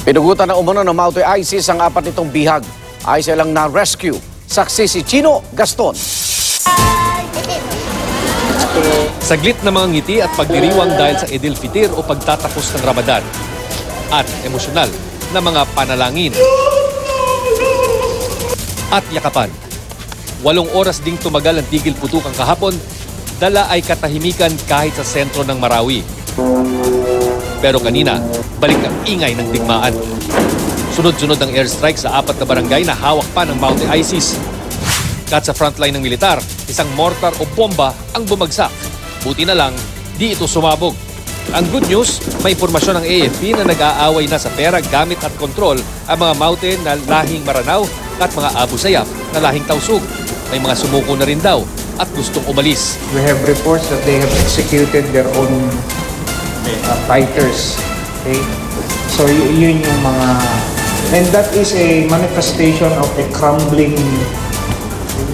Pinugutan na umano ng Mautoy ISIS ang apat nitong bihag. Ay silang na-rescue. Saksi si Chino Gaston. Saglit na mga ngiti at pagdiriwang dahil sa Idil Fitir o pagtatapos ng Ramadan. At emosyonal na mga panalangin. At yakapan. 8 oras ding tumagal ang tigil putukan kahapon, dala ay katahimikan kahit sa sentro ng Marawi. Pero kanina, balik ang ingay ng digmaan. Sunod-sunod ang airstrike sa 4 na barangay na hawak pa ng Mautoy ISIS. At sa frontline ng militar, isang mortar o bomba ang bumagsak. Buti na lang, di ito sumabog. Ang good news, may impormasyon ng AFP na nag-aaway na sa pera, gamit at kontrol ang mga Mautoy na lahing Maranao at mga Abu Sayyaf na lahing Tausug. May mga sumuko na rin daw at gustong umalis. We have reports that they have executed their own fighters. Okay? So yun yung mga... And that is a manifestation of a crumbling,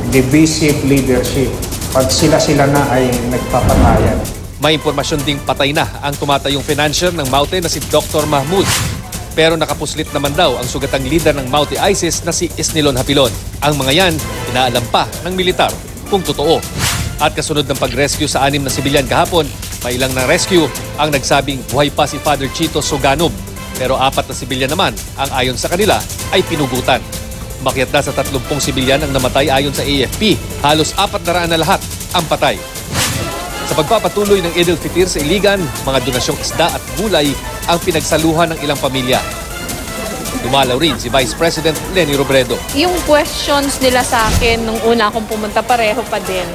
divisive leadership. Pag sila-sila na ay nagpapatayan. May impormasyon ding patay na ang tumatayong financier ng Mautoy na si Dr. Mahmoud. Pero nakapuslit naman daw ang sugatang leader ng Mautoy ISIS na si Isnilon Hapilon. Ang mga yan, inaalam pa ng militar kung totoo. At kasunod ng pag-rescue sa 6 na sibilyan kahapon, may ilang na rescue ang nagsabing buhay pa si Father Chito Soganob. Pero 4 na sibilyan naman ang ayon sa kanila ay pinugutan. Makiat na sa 30 sibilyan ang namatay ayon sa AFP. Halos 400 na lahat ang patay. Sa pagpapatuloy ng Idil Fitir sa Iligan, mga donasyong isda at gulay ang pinagsaluhan ng ilang pamilya. Dumalaw rin si Vice President Leni Robredo. Yung questions nila sa akin nung una akong pumunta, pareho pa din.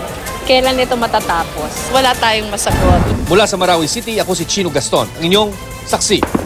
Kailan ito matatapos? Wala tayong masagot. Mula sa Marawi City, ako si Chino Gaston, ang inyong saksi.